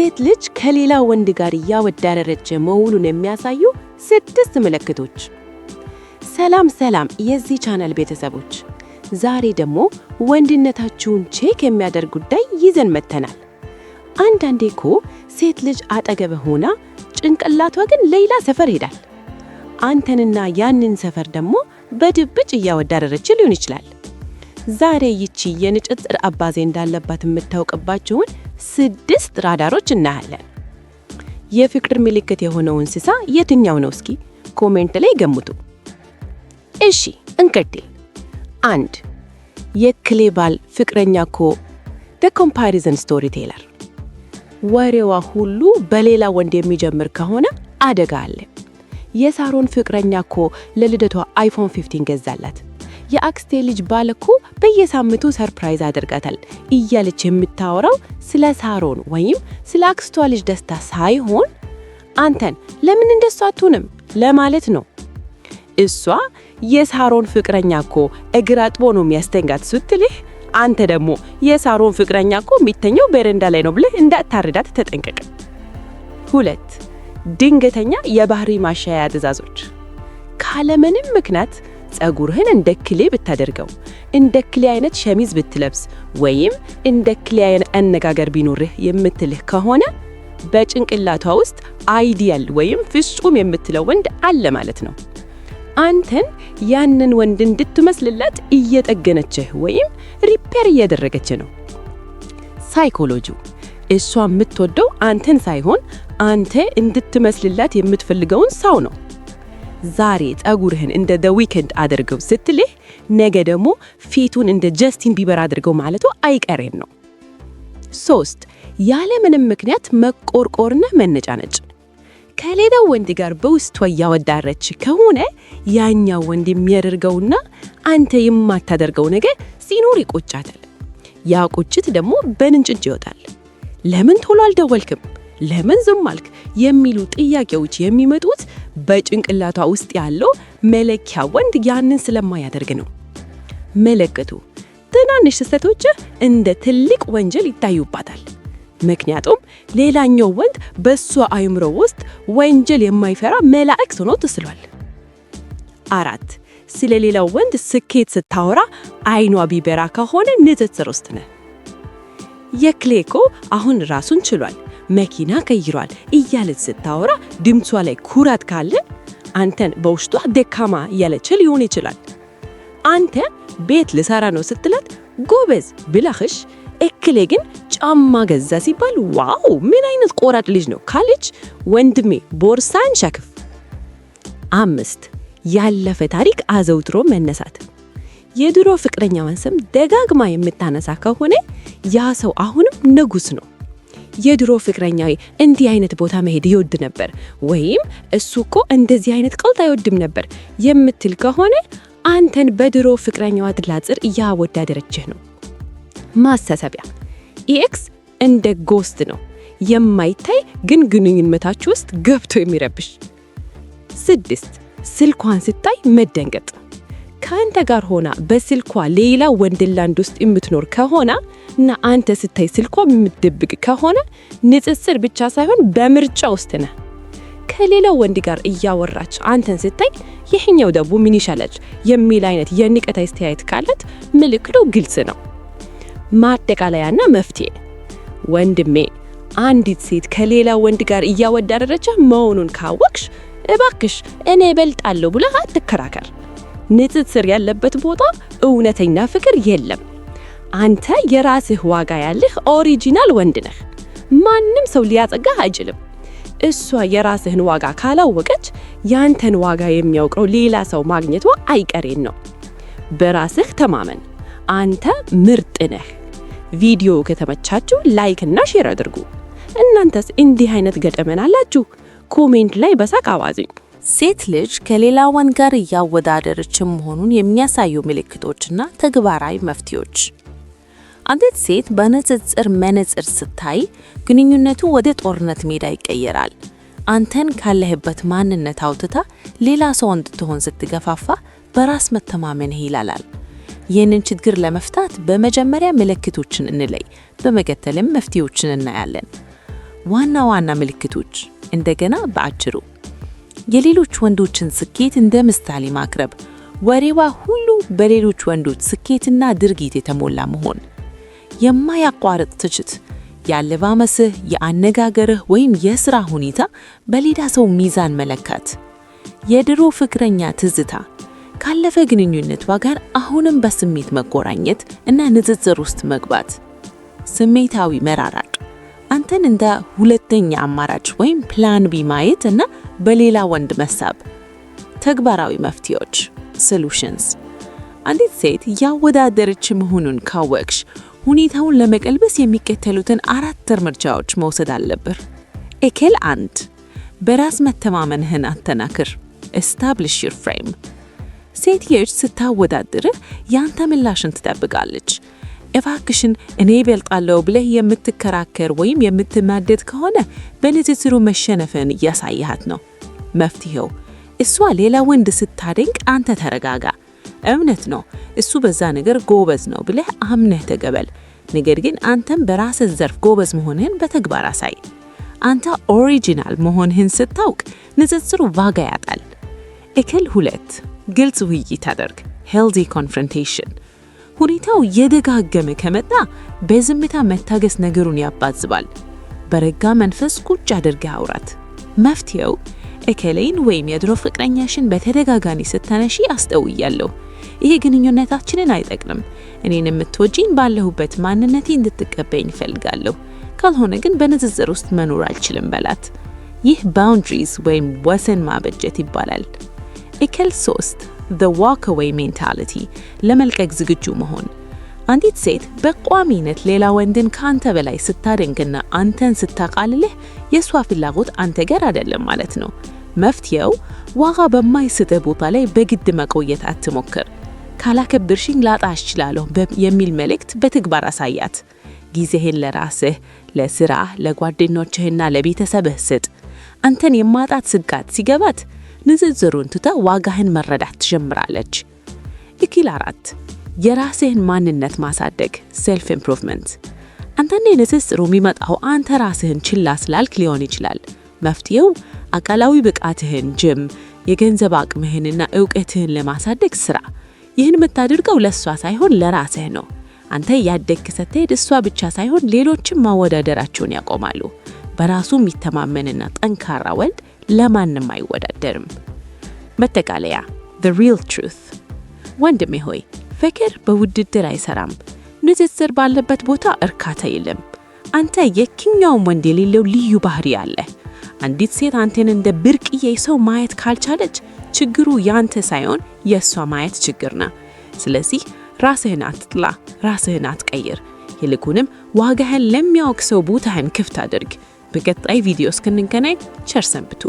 ሴት ልጅ ከሌላ ወንድ ጋር እያወዳደረች መሆኑን የሚያሳዩ 6 ምልክቶች። ሰላም ሰላም የዚህ ቻናል ቤተሰቦች፣ ዛሬ ደግሞ ወንድነታችሁን ቼክ የሚያደርግ ጉዳይ ይዘን መጥተናል። አንዳንዴ እኮ ሴት ልጅ አጠገብ ሆና ጭንቅላቷ ግን ሌላ ሰፈር ሄዳል። አንተንና ያንን ሰፈር ደግሞ በድብቅ እያወዳደረች ሊሆን ይችላል። ዛሬ ይቺ የንጭጥር አባዜ እንዳለባት የምታውቅባቸውን 6 ራዳሮች እናያለን። የፍቅር ምልክት የሆነው እንስሳ የትኛው ነው? እስኪ ኮሜንት ላይ ገምቱ። እሺ እንቀጥል። 1 የክሌ ባል ፍቅረኛ እኮ the comparison storyteller። ወሬዋ ሁሉ በሌላ ወንድ የሚጀምር ከሆነ አደጋ አለ። የሳሮን ፍቅረኛ እኮ ለልደቷ አይፎን 15 ገዛላት፣ የአክስቴ ልጅ ባል እኮ በየሳምንቱ ሰርፕራይዝ አድርጋታል እያለች የምታወራው ስለ ሳሮን ወይም ስለ አክስቷ ልጅ ደስታ ሳይሆን አንተን ለምን እንደሷ አትሆንም ለማለት ነው። እሷ የሳሮን ፍቅረኛ እኮ እግር አጥቦ ነው የሚያስተኛት ስትልህ፣ አንተ ደግሞ የሳሮን ፍቅረኛ እኮ የሚተኛው በረንዳ ላይ ነው ብለህ እንዳታርዳት ተጠንቀቅ። 2 ድንገተኛ የባህሪ ማሻሻያ ትዕዛዞች። ካለምንም ምክንያት ጸጉርህን እንደ ክሌ ብታደርገው፣ እንደ ክሌ አይነት ሸሚዝ ብትለብስ ወይም እንደ ክሌ አይነት አነጋገር ቢኖርህ የምትልህ ከሆነ በጭንቅላቷ ውስጥ አይዲያል ወይም ፍጹም የምትለው ወንድ አለ ማለት ነው። አንተን ያንን ወንድ እንድትመስልላት እየጠገነችህ ወይም ሪፔር እያደረገች ነው። ሳይኮሎጂው እሷ የምትወደው አንተን ሳይሆን አንተ እንድትመስልላት የምትፈልገውን ሰው ነው። ዛሬ ጸጉርህን እንደ The Weeknd አድርገው ስትልህ፣ ነገ ደግሞ ፊቱን እንደ ጀስቲን ቢበር አድርገው ማለቱ አይቀሬም ነው። 3 ያለ ምንም ምክንያት መቆርቆርና መነጫነጭ። ከሌላው ወንድ ጋር በውስጧ እያወዳረች ከሆነ ያኛው ወንድ የሚያደርገውና አንተ የማታደርገው ነገር ሲኖር ይቆጫታል። ያ ቁጭት ደግሞ በንጭንጭ ይወጣል። ለምን ቶሎ አልደወልክም? ለምን ዝም አልክ? የሚሉ ጥያቄዎች የሚመጡት በጭንቅላቷ ውስጥ ያለው መለኪያ ወንድ ያንን ስለማያደርግ ነው። መለከቱ ትናንሽ ስህተቶች እንደ ትልቅ ወንጀል ይታዩባታል። ምክንያቱም ሌላኛው ወንድ በሷ አእምሮ ውስጥ ወንጀል የማይፈራ መላእክት ሆኖ ተስሏል። 4 ስለ ሌላው ወንድ ስኬት ስታወራ አይኗ ቢበራ ከሆነ ንጽጽር ውስጥ ነህ። የክሌኮ አሁን ራሱን ችሏል፣ መኪና ቀይሯል እያለች ስታወራ ድምጿ ላይ ኩራት ካለ አንተን በውስጧ ደካማ እያለች ሊሆን ይችላል። አንተ ቤት ልሰራ ነው ስትላት ጎበዝ ብላህሽ፣ እክሌ ግን ጫማ ገዛ ሲባል ዋው ምን አይነት ቆራጥ ልጅ ነው ካለች ወንድሜ ቦርሳን ሸክፍ። 5 ያለፈ ታሪክ አዘውትሮ መነሳት። የድሮ ፍቅረኛዋን ስም ደጋግማ የምታነሳ ከሆነ ያ ሰው አሁንም ንጉስ ነው። የድሮ ፍቅረኛዬ እንዲህ አይነት ቦታ መሄድ ይወድ ነበር ወይም እሱ እኮ እንደዚህ አይነት ቀልድ አይወድም ነበር የምትል ከሆነ አንተን በድሮ ፍቅረኛዋ ትላጽር እያወዳደረችህ ነው። ማሳሰቢያ፣ ኤክስ እንደ ጎስት ነው፣ የማይታይ ግን ግንኙነታችሁ ውስጥ ገብቶ የሚረብሽ። 6 ስልኳን ስታይ መደንገጥ። ከአንተ ጋር ሆና በስልኳ ሌላ ወንድላንድ ውስጥ የምትኖር ከሆነ እና አንተ ስታይ ስልኳ የምትደብቅ ከሆነ ንጽጽር ብቻ ሳይሆን በምርጫ ውስጥ ነህ። ከሌላው ወንድ ጋር እያወራች አንተን ስታይ ይህኛው ደግሞ ምን ይሻላል የሚል አይነት የንቀት አስተያየት ካላት ምልክቱ ግልጽ ነው። ማጠቃለያና መፍትሄ። ወንድሜ አንዲት ሴት ከሌላ ወንድ ጋር እያወዳደረች መሆኑን ካወቅሽ እባክሽ እኔ እበልጣለሁ ብለህ አትከራከር። ንጽጽር ያለበት ቦታ እውነተኛ ፍቅር የለም። አንተ የራስህ ዋጋ ያለህ ኦሪጂናል ወንድ ነህ። ማንም ሰው ሊያጸጋህ አይችልም። እሷ የራስህን ዋጋ ካላወቀች ያንተን ዋጋ የሚያውቀው ሌላ ሰው ማግኘቷ አይቀሬን ነው። በራስህ ተማመን። አንተ ምርጥ ነህ። ቪዲዮ ከተመቻችሁ ላይክ እና ሼር አድርጉ። እናንተስ እንዲህ አይነት ገጠመን አላችሁ? ኮሜንት ላይ በሳቅ አዋዙኝ። ሴት ልጅ ከሌላ ወንድ ጋር እያወዳደረች መሆኑን የሚያሳዩ ምልክቶችና ተግባራዊ መፍትሄዎች። አንዲት ሴት በንጽጽር መነጽር ስታይ ግንኙነቱ ወደ ጦርነት ሜዳ ይቀየራል። አንተን ካለህበት ማንነት አውጥታ ሌላ ሰው እንድትሆን ስትገፋፋ በራስ መተማመንህ ይላላል። ይህንን ችግር ለመፍታት በመጀመሪያ ምልክቶችን እንለይ፣ በመከተልም መፍትሄዎችን እናያለን። ዋና ዋና ምልክቶች እንደገና በአጭሩ የሌሎች ወንዶችን ስኬት እንደ ምሳሌ ማቅረብ፣ ወሬዋ ሁሉ በሌሎች ወንዶች ስኬትና ድርጊት የተሞላ መሆን፣ የማያቋርጥ ትችት፣ የአለባበስህ፣ የአነጋገርህ ወይም የሥራ ሁኔታ በሌላ ሰው ሚዛን መለካት፣ የድሮ ፍቅረኛ ትዝታ፣ ካለፈ ግንኙነቷ ጋር አሁንም በስሜት መቆራኘት እና ንጽጽር ውስጥ መግባት፣ ስሜታዊ መራራቅ፣ አንተን እንደ ሁለተኛ አማራጭ ወይም ፕላን ቢ ማየት እና በሌላ ወንድ መሳብ። ተግባራዊ መፍትሄዎች ሶሉሽንስ። አንዲት ሴት ያወዳደረች መሆኑን ካወቅሽ ሁኔታውን ለመቀልበስ የሚከተሉትን 4 እርምጃዎች መውሰድ አለብህ። ኤኬል 1 በራስ መተማመንህን አጠናክር። establish your frame። ሴትየች ስታወዳድርህ ያንተ ምላሽን ትጠብቃለች። እባክሽን እኔ እበልጣለሁ ብለህ የምትከራከር ወይም የምትናደድ ከሆነ በንጽጽሩ መሸነፍን እያሳየሃት ነው። መፍትሄው እሷ ሌላ ወንድ ስታደንቅ አንተ ተረጋጋ። እምነት ነው እሱ በዛ ነገር ጎበዝ ነው ብለህ አምነህ ተቀበል። ነገር ግን አንተም በራስህ ዘርፍ ጎበዝ መሆንህን በተግባር አሳይ። አንተ ኦሪጂናል መሆንህን ስታውቅ ንጽጽሩ ዋጋ ያጣል። ኤኬል 2 ግልጽ ውይይት አድርግ። healthy confrontation። ሁኔታው እየደጋገመ ከመጣ በዝምታ መታገስ ነገሩን ያባዝባል። በረጋ መንፈስ ቁጭ አድርገህ አውራት። መፍትሄው ኤኬሌን ወይም የድሮ ፍቅረኛሽን በተደጋጋሚ ስታነሺ አስተውያለሁ። ይሄ ግንኙነታችንን አይጠቅምም። እኔን የምትወጂኝ ባለሁበት ማንነቴ እንድትቀበይኝ እፈልጋለሁ። ካልሆነ ግን በንጽጽር ውስጥ መኖር አልችልም በላት። ይህ ባውንድሪስ ወይም ወሰን ማበጀት ይባላል። ኤኬል 3 the walk away mentality ለመልቀቅ ዝግጁ መሆን። አንዲት ሴት በቋሚነት ሌላ ወንድን ካንተ በላይ ስታደንቅና አንተን ስታቃልልህ የሷ ፍላጎት አንተ ጋር አይደለም ማለት ነው። መፍትሄው ዋጋ በማይስጥህ ቦታ ላይ በግድ መቆየት አትሞክር። ካላከብርሽኝ ላጣሽ እችላለሁ የሚል መልእክት በተግባር አሳያት። ጊዜህን ለራስህ፣ ለስራህ፣ ለጓደኞችህና ለቤተሰብህ ስጥ። አንተን የማጣት ስጋት ሲገባት ንጽጽሩን ትታ ዋጋህን መረዳት ትጀምራለች። ኤኬል 4 የራስህን ማንነት ማሳደግ self improvement። አንተን ንጽጽሩ የሚመጣው አንተ ራስህን ችላ ስላልክ ሊሆን ይችላል። መፍትሄው አካላዊ ብቃትህን፣ ጅም፣ የገንዘብ አቅምህንና ዕውቀትህን ለማሳደግ ስራ። ይህን የምታደርገው ለሷ ሳይሆን ለራስህ ነው። አንተ ያደግክ ስትሄድ እሷ ብቻ ሳይሆን ሌሎችም ማወዳደራቸውን ያቆማሉ። በራሱ የሚተማመንና ጠንካራ ወንድ ለማንም አይወዳደርም። መጠቃለያ the real truth። ወንድሜ ሆይ ፍቅር በውድድር አይሰራም። ንጽጽር ባለበት ቦታ እርካታ የለም። አንተ የትኛውም ወንድ የሌለው ልዩ ባህሪ አለ። አንዲት ሴት አንተን እንደ ብርቅዬ ሰው ማየት ካልቻለች ችግሩ ያንተ ሳይሆን የሷ ማየት ችግር ነው። ስለዚህ ራስህን አትጥላ፣ ራስህን አትቀይር። ይልቁንም ዋጋህን ለሚያውቅ ሰው ቦታህን ክፍት አድርግ። በቀጣይ ቪዲዮ እስክንገናኝ ቸር ሰንብቱ።